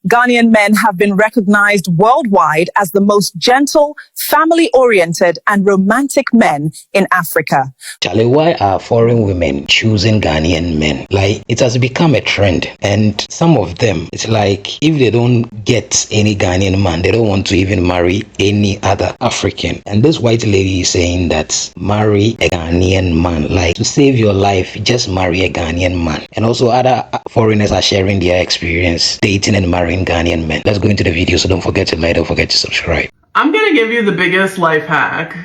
Ghanaian men have been recognized worldwide as the most gentle, family-oriented, and romantic men in Africa. Charlie, why are foreign women choosing Ghanaian men? Like, it has become a trend, and some of them, it's like if they don't get any Ghanaian man, they don't want to even marry any other African. And this white lady is saying that marry a Ghanaian man. Like, to save your life, just marry a Ghanaian man. And also other foreigners are sharing their experience dating and marrying Ghanaian men. Let's go into the video, so don't forget to like, don't forget to subscribe. I'm gonna give you the biggest life hack.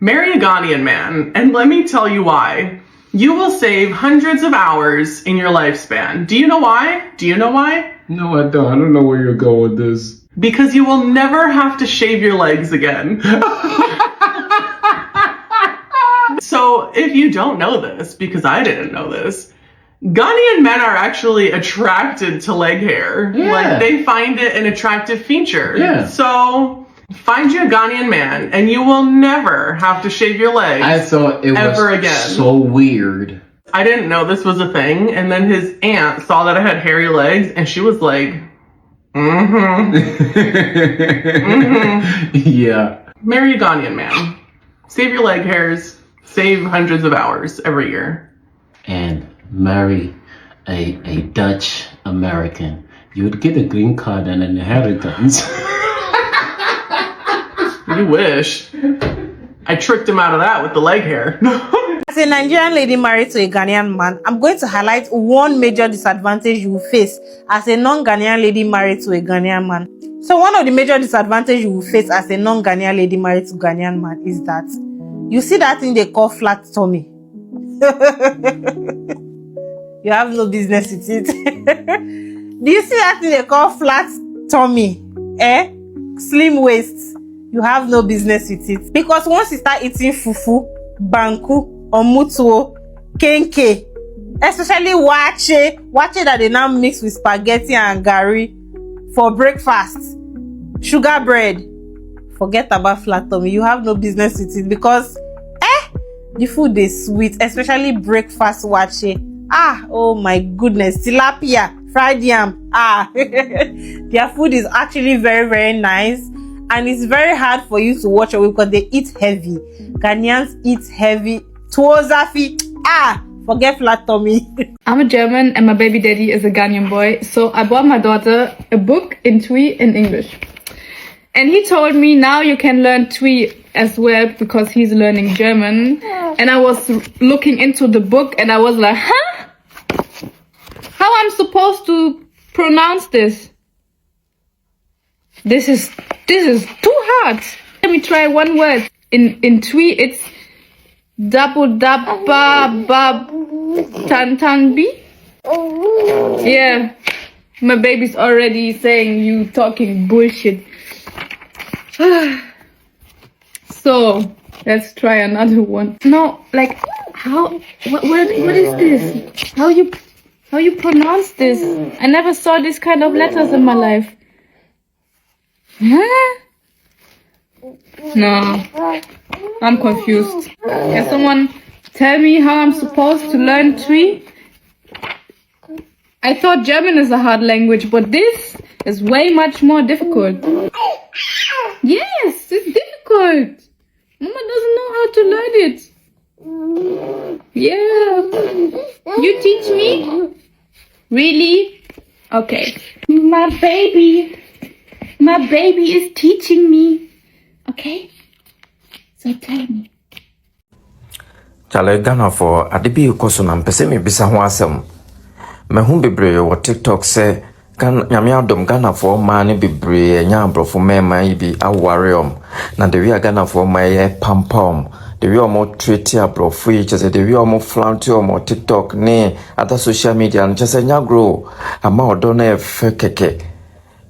Marry a Ghanaian man, and let me tell you why. You will save hundreds of hours in your lifespan. Do you know why? Do you know why? No, I don't. I don't know where you're going with this. Because you will never have to shave your legs again. So if you don't know this, because I didn't know this, Ghanaian men are actually attracted to leg hair. Yeah. Like, they find it an attractive feature. Yeah. So find you a Ghanaian man and you will never have to shave your legs. I thought it ever was again. So weird. I didn't know this was a thing, and then his aunt saw that I had hairy legs and she was like, Yeah. Marry a Ghanaian man. Save your leg hairs. Save hundreds of hours every year. And marry a Dutch American. You would get a green card and an inheritance. You wish. I tricked him out of that with the leg hair. As a Nigerian lady married to a Ghanaian man, I'm going to highlight one major disadvantage you will face as a non-Ghanaian lady married to a Ghanaian man. So one of the major disadvantages you will face as a non-Ghanaian lady married to a Ghanaian man is that you see that thing they call flat tummy. You have no business with it. Do you see that thing they call flat tummy? Slim waist. You have no business with it. Because once you start eating fufu, banku, omutuo, kenke, especially wache that they now mix with spaghetti and gari for breakfast, sugar bread, forget about flat tummy. You have no business with it because the food is sweet, especially breakfast wache. Oh my goodness, tilapia, fried yam. Their food is actually very, very nice, and it's very hard for you to watch away because they eat heavy. Ghanaians eat heavy. Tuozafi. Forget flat tummy. I'm a German and my baby daddy is a Ghanaian boy, so I bought my daughter a book in Twi in English. And he told me now you can learn Twi as well because he's learning German. And I was looking into the book and I was like, huh? How I'm supposed to pronounce this? This is too hard. Let me try one word. In Twi it's double dabba bab tantanbi. Yeah. My baby's already saying you talking bullshit. So let's try another one. No, like what is this? How you pronounce this? I never saw this kind of letters in my life. Huh? No, I'm confused. Can someone tell me how I'm supposed to learn Twi? I thought German is a hard language, but this is way much more difficult. Yes, it's difficult. Mama doesn't know how to learn it. Yeah. You teach me? Really? Okay. My baby is teaching me. Okay? So tell me. Chale Ghana for Adibi Ukoso na mpese me bisa ho asem. Me hu bebre wo TikTok say kan nyame adom Ghana for ma ne bebre nya abrofo mema yi bi aware na de wi Ghana for ma ye pampam de wi omo treat abrofo yi chese de wi omo flaunt omo TikTok ne other social media no chese nya grow ama odo na efe keke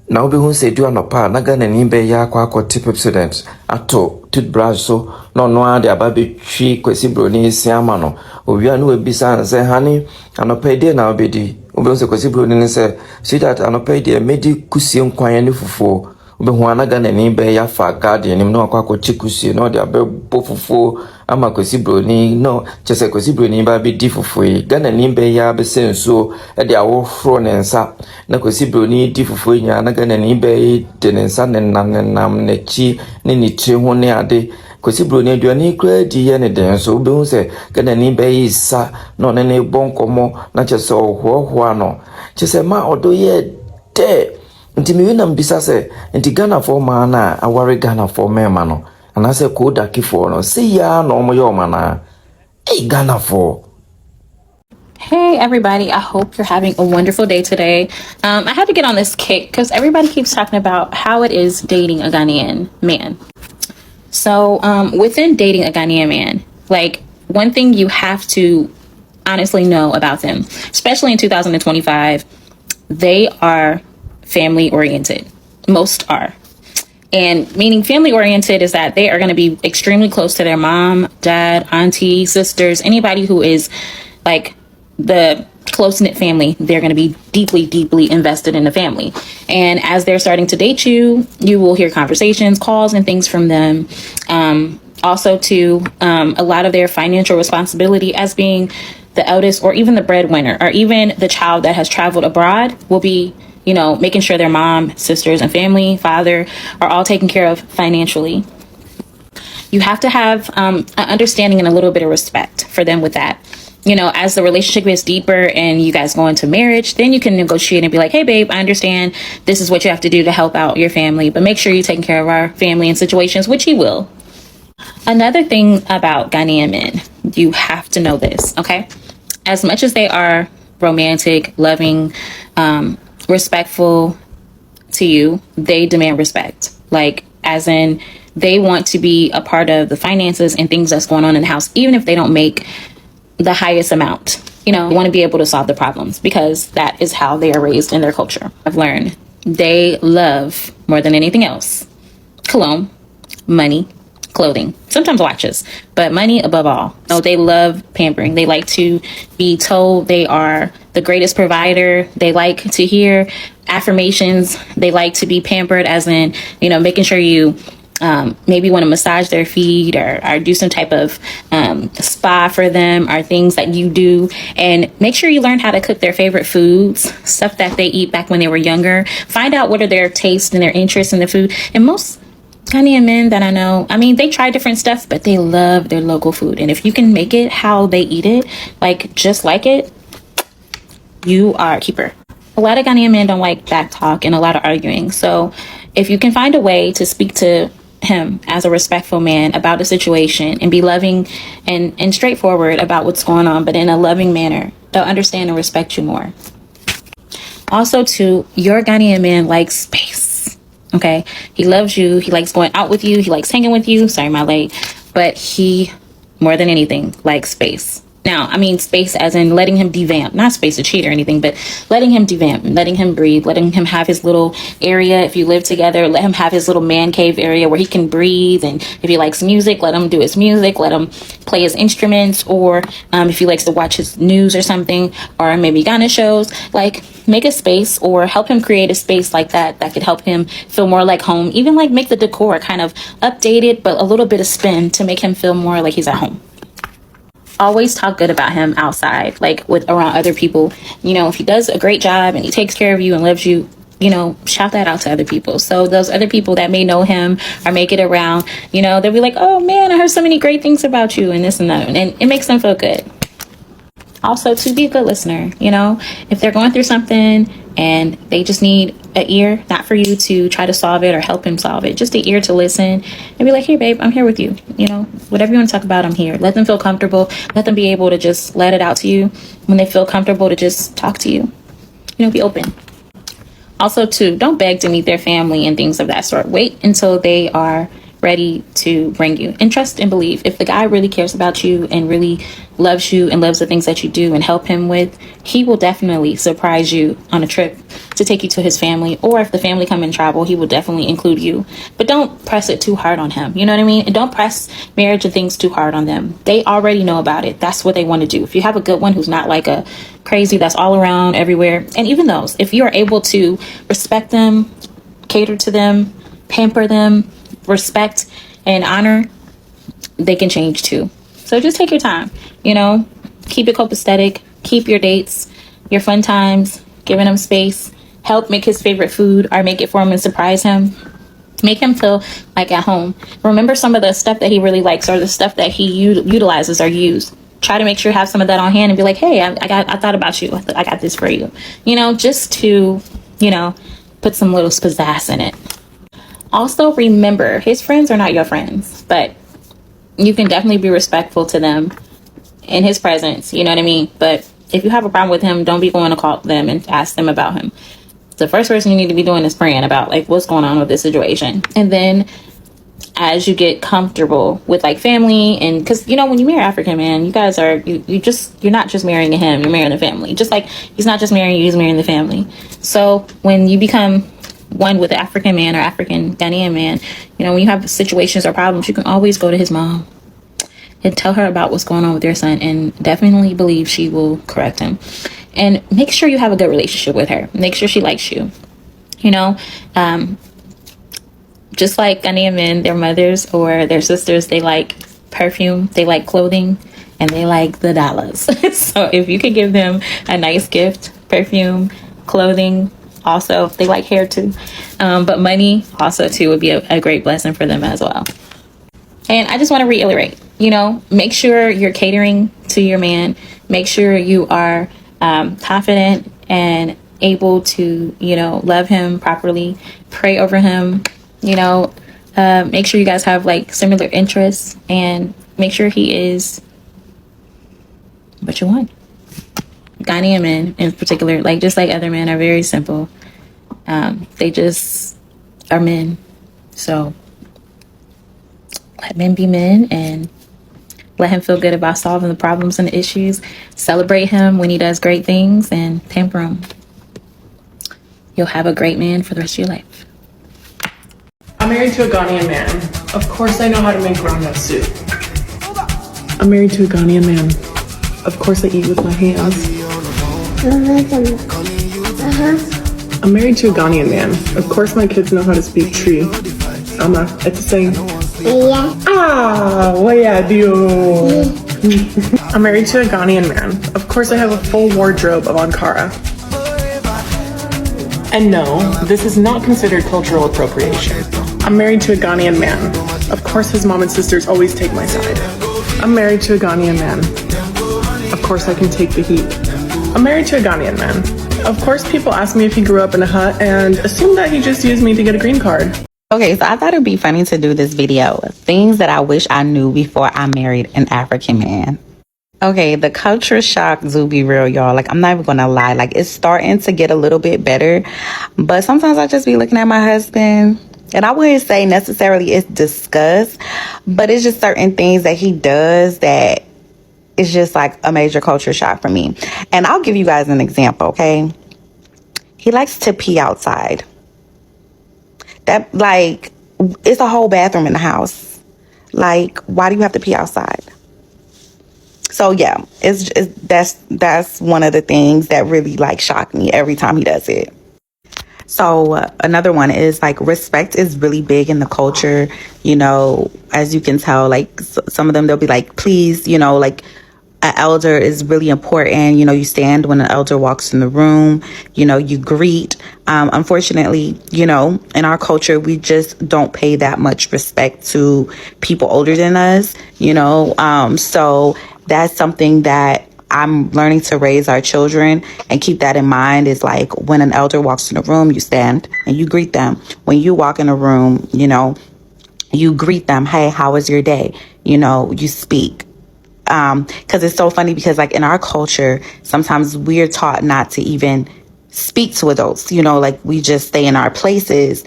na obi hu se du anopa na Ghana ni be ya akwa President ato toothbrush so no ade ababe twi kwesi broni si ama no owia no ebisa se hani anopa de na obedi obi se kwesi broni ne se see that anopa de medi kusie nkwan ne fufuo Ubehuana Ghana ni be ya fa guardian him no akwa chikusi no de abebo fufu ama kwesi broni no chese kwesi broni ba be di fufu yi Ghana ni be ya be senso e de awofro ne nsa na kwesi broni di fufu nya na Ghana ni be de ne nsa ne nam ne chi ne ni tri ho ne ade kwesi broni aduane kra di ye ne den so ubehu se Ghana ni be isa no ne bonkomo na chese ohwo no chese ma odo ye de nti mi wina mbisa se nti Ghana for man na aware Ghana for men ma no anase ko daki for no se ya no mo yo mana Ghana for. Hey everybody, I hope you're having a wonderful day today. I had to get on this kick because everybody keeps talking about how it is dating a Ghanaian man. So within dating a Ghanaian man, like one thing you have to honestly know about them, especially in 2025, they are family oriented. Most are. And meaning family oriented is that they are going to be extremely close to their mom, dad, auntie, sisters, anybody who is like the close-knit family. They're going to be deeply, deeply invested in the family. And as they're starting to date you, you will hear conversations, calls, and things from them. Also to a lot of their financial responsibility as being the eldest or even the breadwinner or even the child that has traveled abroad will be, you know, making sure their mom, sisters, and family, father are all taken care of financially. You have to have an understanding and a little bit of respect for them with that. You know, as the relationship gets deeper and you guys go into marriage, then you can negotiate and be like, hey, babe, I understand this is what you have to do to help out your family, but make sure you're taking care of our family in situations, which he will. Another thing about Ghanaian men, you have to know this, okay? As much as they are romantic, loving, respectful to you, they demand respect. Like, as in, they want to be a part of the finances and things that's going on in the house, even if they don't make the highest amount. You know, they want to be able to solve the problems because that is how they are raised in their culture. I've learned they love, more than anything else, cologne, money, clothing, sometimes watches, but money above all. No, they love pampering. They like to be told they are the greatest provider. They like to hear affirmations. They like to be pampered, as in, you know, making sure you maybe want to massage their feet or do some type of spa for them, or things that you do. And make sure you learn how to cook their favorite foods, stuff that they eat back when they were younger. Find out what are their tastes and their interests in the food. And most Ghanaian men that I know, I mean, they try different stuff, but they love their local food. And if you can make it how they eat it, like just like it, you are a keeper. A lot of Ghanaian men don't like back talk and a lot of arguing. So if you can find a way to speak to him as a respectful man about the situation and be loving and straightforward about what's going on, but in a loving manner, they'll understand and respect you more. Also, too, your Ghanaian man likes space. Okay, he loves you. He likes going out with you. He likes hanging with you. Sorry, my late. But he, more than anything, likes space. Now, I mean space as in letting him devamp, not space to cheat or anything, but letting him devamp, letting him breathe, letting him have his little area. If you live together, let him have his little man cave area where he can breathe. And if he likes music, let him do his music, let him play his instruments. Or if he likes to watch his news or something, or maybe Ghana shows, like make a space or help him create a space like that could help him feel more like home. Even like make the decor kind of updated, but a little bit of spin to make him feel more like he's at home. Always talk good about him outside, like with around other people. You know, if he does a great job and he takes care of you and loves you, you know, shout that out to other people. So those other people that may know him or make it around, you know, they'll be like, oh man, I heard so many great things about you and this and that. And it makes them feel good. Also, to be a good listener, you know, if they're going through something and they just need an ear, not for you to try to solve it or help him solve it, just an ear to listen and be like, hey, babe, I'm here with you. You know, whatever you want to talk about, I'm here. Let them feel comfortable. Let them be able to just let it out to you when they feel comfortable to just talk to you. You know, be open. Also, too, don't beg to meet their family and things of that sort. Wait until they are ready to bring you, and trust and believe. If the guy really cares about you and really loves you and loves the things that you do and help him with, he will definitely surprise you on a trip to take you to his family. Or if the family come and travel, he will definitely include you. But don't press it too hard on him. You know what I mean? And don't press marriage and things too hard on them. They already know about it. That's what they want to do. If you have a good one who's not like a crazy that's all around everywhere, and even those, if you are able to respect them, cater to them, pamper them, respect and honor, they can change too. So just take your time, you know, keep it copacetic, keep your dates, your fun times, giving him space, help make his favorite food or make it for him and surprise him. Make him feel like at home. Remember some of the stuff that he really likes or the stuff that he utilizes or use. Try to make sure you have some of that on hand and be like, hey, I thought about you. I got this for you. You know, just to, you know, put some little pizzazz in it. Also, remember, his friends are not your friends, but you can definitely be respectful to them in his presence. You know what I mean? But if you have a problem with him, don't be going to call them and ask them about him. The first person you need to be doing is praying about like what's going on with this situation. And then as you get comfortable with like family, and because you know when you marry African man, you guys are you're not just marrying him, you're marrying the family. Just like he's not just marrying you, he's marrying the family. So when you become one with the African man or African Ghanaian man, you know, when you have situations or problems, you can always go to his mom and tell her about what's going on with your son, and definitely believe she will correct him. And make sure you have a good relationship with her. Make sure she likes you. You know, just like Ghanaian men, their mothers or their sisters, they like perfume, they like clothing, and they like the dollars. So if you could give them a nice gift, perfume, clothing, also they like hair too, but money also too would be a great blessing for them as well. And I just want to reiterate, you know, make sure you're catering to your man. Make sure you are confident and able to, you know, love him properly, pray over him, you know, make sure you guys have like similar interests, and make sure he is what you want. Ghanaian men in particular, like just like other men, are very simple. They just are men. So let men be men and let him feel good about solving the problems and the issues. Celebrate him when he does great things and pamper him. You'll have a great man for the rest of your life. I'm married to a Ghanaian man. Of course I know how to make groundnut soup. I'm married to a Ghanaian man. Of course I eat with my hands. I'm married to a Ghanaian man. Of course my kids know how to speak tree. It's the same. What yeah, do? I'm married to a Ghanaian man. Of course I have a full wardrobe of Ankara. And no, this is not considered cultural appropriation. I'm married to a Ghanaian man. Of course his mom and sisters always take my side. I'm married to a Ghanaian man. Of course I can take the heat. I'm married to a Ghanaian man. Of course people ask me if he grew up in a hut and assume that he just used me to get a green card. Okay, so I thought it'd be funny to do this video. Things that I wish I knew before I married an African man. Okay, the culture shock do be real, y'all. Like, I'm not even gonna lie. Like, it's starting to get a little bit better. But sometimes I just be looking at my husband, and I wouldn't say necessarily it's disgust, but it's just certain things that he does that is just like a major culture shock for me. And I'll give you guys an example, okay? He likes to pee outside. That, like, it's a whole bathroom in the house. Like, why do you have to pee outside? So yeah, that's one of the things that really like shocked me every time he does it. So another one is like respect is really big in the culture. You know, as you can tell, like some of them, they'll be like, please, you know, like an elder is really important. You know, you stand when an elder walks in the room, you know, you greet. Unfortunately, you know, in our culture, we just don't pay that much respect to people older than us, you know. So that's something that I'm learning to raise our children and keep that in mind. Is like when an elder walks in a room, you stand and you greet them. When you walk in a room, you know, you greet them. Hey, how was your day? You know, you speak. Because it's so funny because like in our culture, sometimes we're taught not to even speak to adults, you know, like we just stay in our places.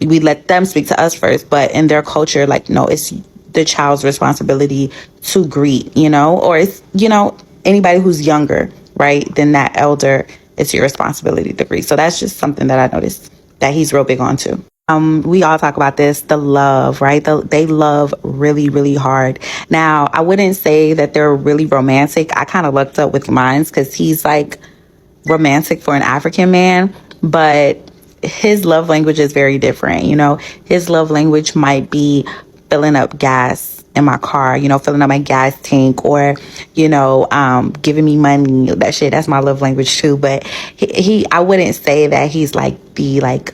We let them speak to us first. But in their culture, like, no, it's the child's responsibility to greet, you know, or it's, you know, anybody who's younger, right, than that elder, it's your responsibility to greet. So that's just something that I noticed that he's real big on too. We all talk about this, the love, right? They love really, really hard. Now, I wouldn't say that they're really romantic. I kind of looked up with mine because he's like romantic for an African man, but his love language is very different. You know, his love language might be filling up gas in my car, you know, filling up my gas tank, or, you know, giving me money. That's my love language too. But I wouldn't say that he's like the like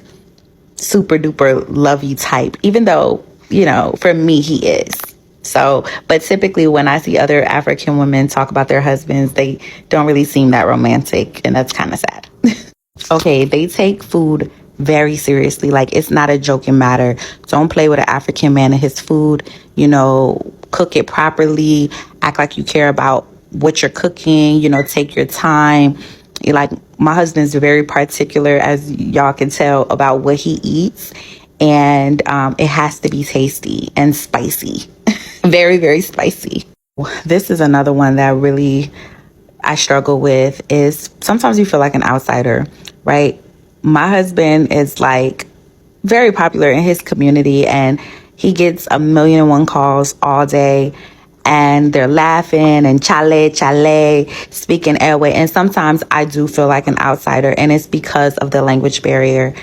super duper lovey type, even though, you know, for me, he is. So, but typically when I see other African women talk about their husbands, they don't really seem that romantic, and that's kind of sad. Okay, they take food very seriously. Like, it's not a joking matter. Don't play with an African man and his food. You know, cook it properly. Act like you care about what you're cooking. You know, take your time. Like, my husband's very particular, as y'all can tell, about what he eats. And it has to be tasty and spicy. Very, very spicy. This is another one that really I struggle with, is sometimes you feel like an outsider, right? My husband is like very popular in his community, and he gets 1,000,001 calls all day, and they're laughing and chale, speaking airway. And sometimes I do feel like an outsider, and it's because of the language barrier,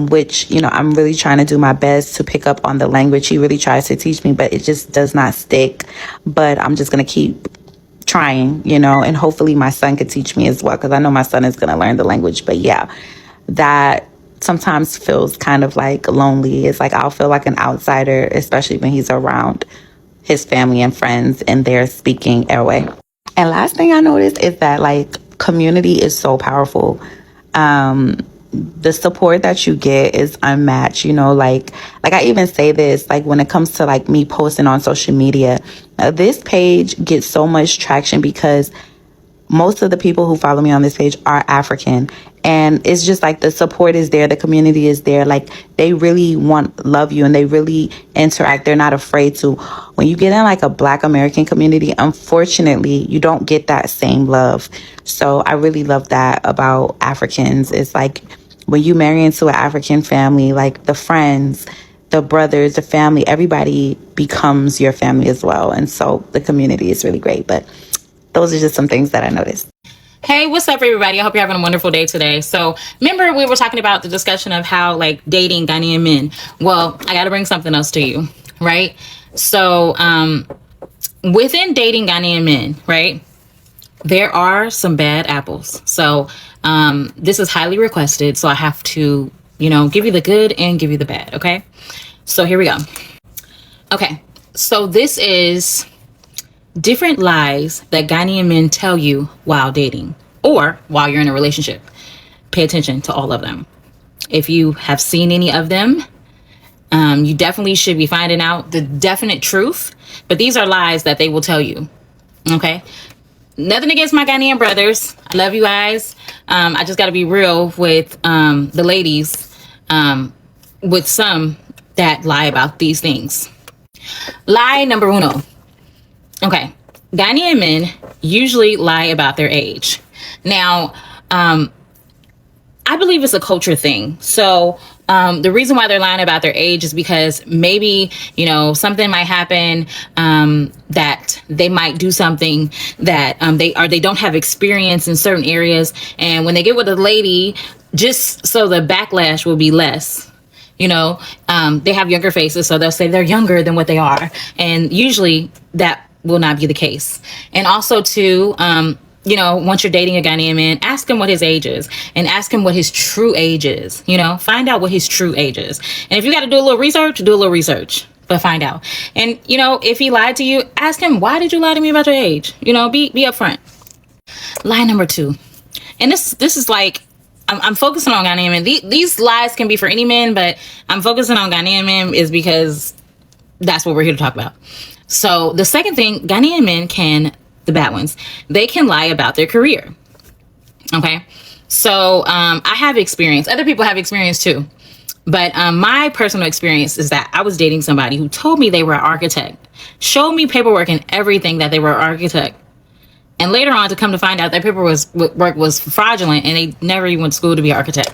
which, you know, I'm really trying to do my best to pick up on the language. He really tries to teach me, but it just does not stick. But I'm just going to keep trying, you know, and hopefully my son could teach me as well, because I know my son is going to learn the language. But yeah, that sometimes feels kind of like lonely. It's like I'll feel like an outsider, especially when he's around his family and friends and they're speaking airway. And last thing I noticed is that like community is so powerful. The support that you get is unmatched, you know, like I even say this, like when it comes to like me posting on social media, this page gets so much traction because most of the people who follow me on this page are African. And it's just like the support is there. The community is there. Like they really love you, and they really interact. They're not afraid to. When you get in like a Black American community, unfortunately, you don't get that same love. So I really love that about Africans. It's like when you marry into an African family, like the friends, the brothers, the family, everybody becomes your family as well. And so the community is really great. But those are just some things that I noticed. Hey, what's up, everybody? I hope you're having a wonderful day today. So remember, we were talking about the discussion of how like dating Ghanaian men. Well, I got to bring something else to you, right? So within dating Ghanaian men, right, there are some bad apples. So this is highly requested. So I have to, you know, give you the good and give you the bad. Okay. So here we go. Okay. So this is different lies that Ghanaian men tell you while dating or while you're in a relationship. Pay attention to all of them. If you have seen any of them, you definitely should be finding out the definite truth. But these are lies that they will tell you. Okay. Nothing against my Ghanaian brothers. I love you guys. I just got to be real with the ladies, with some that lie about these things. Lie number uno. Okay. Ghanaian men usually lie about their age. Now, I believe it's a culture thing. So the reason why they're lying about their age is because maybe, you know, something might happen, that they might do something that they don't have experience in certain areas. And when they get with a lady, just so the backlash will be less, you know, they have younger faces. So they'll say they're younger than what they are. And usually that will not be the case. And also too, you know, once you're dating a Ghanaian man, ask him what his age is and ask him what his true age is. You know, find out what his true age is. And if you got to do a little research, but find out. And, you know, if he lied to you, ask him, why did you lie to me about your age? You know, be upfront. Lie number two. And this is like, I'm focusing on Ghanaian men. These lies can be for any men, but I'm focusing on Ghanaian men is because that's what we're here to talk about. So the second thing, Ghanaian men the bad ones, they can lie about their career. Okay. So I have experience. Other people have experience too. But my personal experience is that I was dating somebody who told me they were an architect, showed me paperwork and everything that they were an architect. And later on to come to find out that paperwork was fraudulent and they never even went to school to be an architect.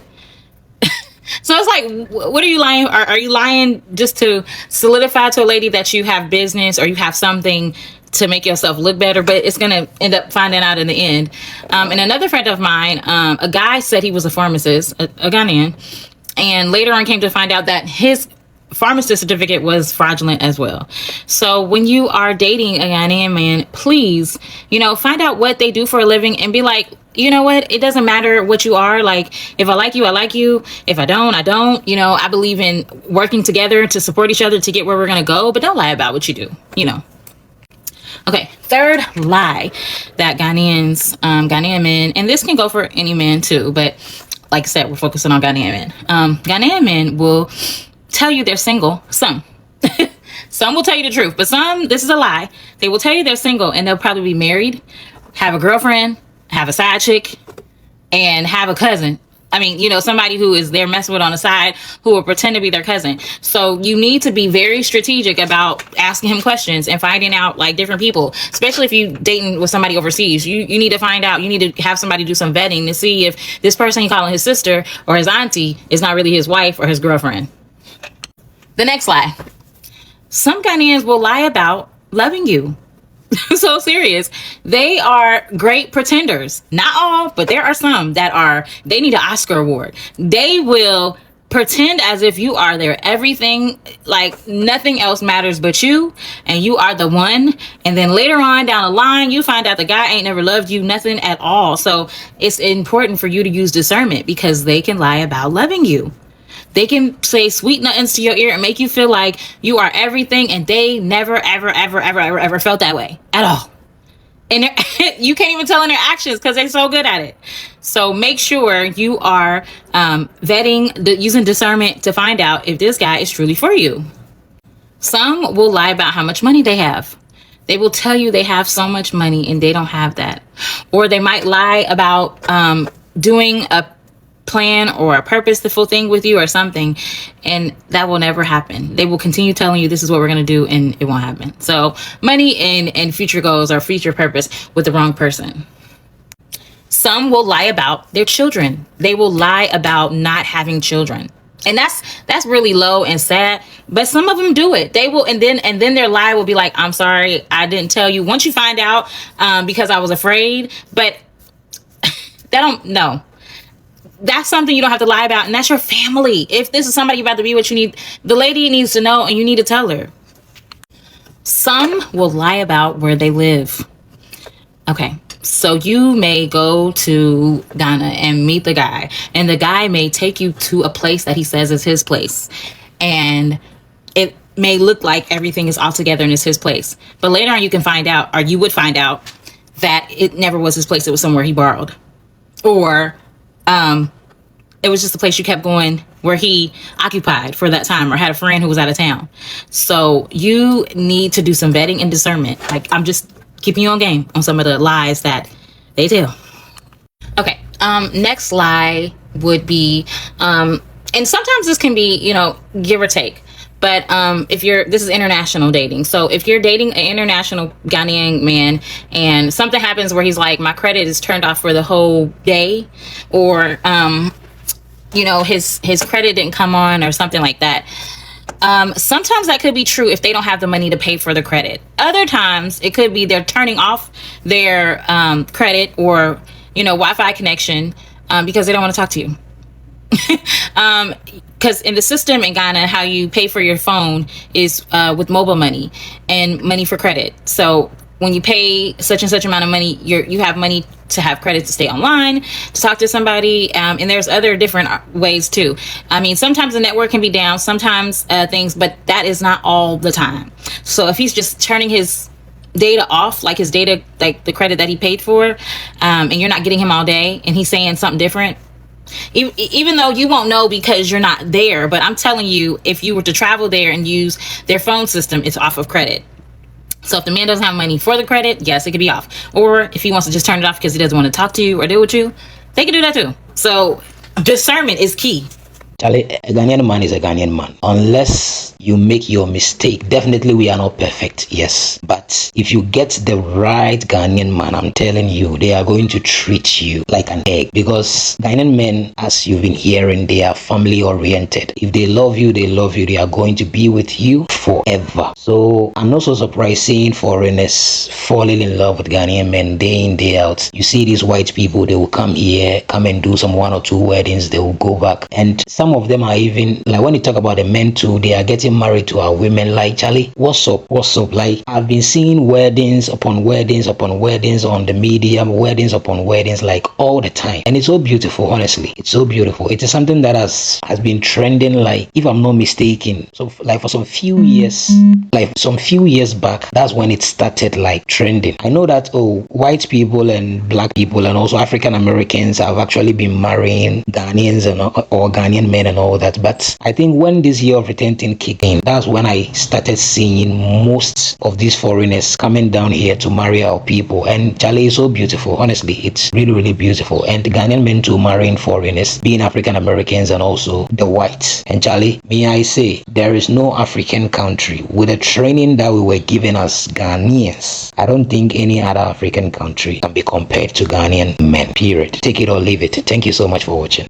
So it's like, what are you lying? Are you lying just to solidify to a lady that you have business or you have something to make yourself look better, but it's gonna end up finding out in the end. And another friend of mine, a guy said he was a pharmacist, a Ghanaian, and later on came to find out that his pharmacist certificate was fraudulent as well. So when you are dating a Ghanaian man, please, find out what they do for a living and be like, you know what? It doesn't matter what you are. Like, if I like you, I like you. If I don't, I don't. I believe in working together to support each other to get where we're going to go, but don't lie about what you do, Okay, third lie that Ghanaian men, and this can go for any man too, but like I said, we're focusing on Ghanaian men. Ghanaian men will tell you they're single. Some. Some will tell you the truth, but some, this is a lie. They will tell you they're single and they'll probably be married, have a girlfriend, have a side chick, and have a cousin. I mean, somebody who is they're messing with on the side who will pretend to be their cousin. So you need to be very strategic about asking him questions and finding out like different people, especially if you dating with somebody overseas. You need to find out. You need to have somebody do some vetting to see if this person he's calling his sister or his auntie is not really his wife or his girlfriend. The next lie. Some Ghanaians will lie about loving you. So serious. They are great pretenders. Not all, but there are some that they need an Oscar award. They will pretend as if you are their everything, like nothing else matters but you, and you are the one. And then later on down the line, you find out the guy ain't never loved you, nothing at all. So it's important for you to use discernment because they can lie about loving you. They can say sweet nothings to your ear and make you feel like you are everything, and they never, ever, ever, ever, ever, ever felt that way at all. And you can't even tell in their actions because they're so good at it. So make sure you are vetting, using discernment to find out if this guy is truly for you. Some will lie about how much money they have. They will tell you they have so much money and they don't have that. Or they might lie about doing a plan or a purposeful thing with you or something, and that will never happen. They will continue telling you this is what we're going to do, and it won't happen. So money and future goals or future purpose with the wrong person. Some will lie about their children. They will lie about not having children. And that's really low and sad, but some of them do it. They will, and then their lie will be like, I'm sorry, I didn't tell you. Once you find out, because I was afraid, but no. That's something you don't have to lie about, and that's your family. If this is somebody you're about to be with, the lady needs to know, and you need to tell her. Some will lie about where they live. Okay, so you may go to Ghana and meet the guy, and the guy may take you to a place that he says is his place, and it may look like everything is all together and it's his place. But later on, you can find out, or you would find out, that it never was his place. It was somewhere he borrowed, or it was just a place you kept going where he occupied for that time or had a friend who was out of town. So you need to do some vetting and discernment. Like, I'm just keeping you on game on some of the lies that they tell. Okay. Next lie would be, and sometimes this can be, give or take. But this is international dating. So if you're dating an international Ghanaian man and something happens where he's like, my credit is turned off for the whole day, or, his credit didn't come on or something like that. Sometimes that could be true if they don't have the money to pay for the credit. Other times it could be they're turning off their credit or, Wi-Fi connection because they don't want to talk to you. Because in the system in Ghana, how you pay for your phone is with mobile money and money for credit. So when you pay such and such amount of money, you have money to have credit to stay online, to talk to somebody, and there's other different ways too. I mean, sometimes the network can be down, sometimes things, but that is not all the time. So if he's just turning his data off, like his data, like the credit that he paid for, and you're not getting him all day, and he's saying something different, even though you won't know because you're not there, but I'm telling you, if you were to travel there and use their phone system, it's off of credit. So if the man doesn't have money for the credit, yes, it could be off. Or if he wants to just turn it off because he doesn't want to talk to you or deal with you, they can do that too. So discernment is key. Charlie, a Ghanaian man is a Ghanaian man. Unless you make your mistake. Definitely we are not perfect, yes. But if you get the right Ghanaian man, I'm telling you, they are going to treat you like an egg. Because Ghanaian men, as you've been hearing, they are family oriented. If they love you, they love you. They are going to be with you forever. So I'm not so surprised seeing foreigners falling in love with Ghanaian men day in, day out. You see these white people, they will come here, come and do some 1 or 2 weddings, they will go back. And some of them are even, like when you talk about the men too, they are getting married to our women. Like, Charlie, what's up? Like, I've been seeing weddings upon weddings upon weddings on the media, weddings upon weddings, like all the time. And it's so beautiful, honestly. It's so beautiful. It is something that has been trending, like, if I'm not mistaken, so like for some few years back, that's when it started like trending. I know that white people and black people and also African Americans have actually been marrying Ghanaians and or Ghanaian men and all that, but I think when this year of return thing kicked in, that's when I started seeing most of these foreigners coming down here to marry our people. And Charlie, is so beautiful, honestly. It's really, really beautiful. And the Ghanaian men too marrying foreigners, being African Americans and also the whites. And Charlie, may I say, there is no African country with the training that we were given as Ghanaians. I don't think any other African country can be compared to Ghanaian men, period. Take it or leave it. Thank you so much for watching.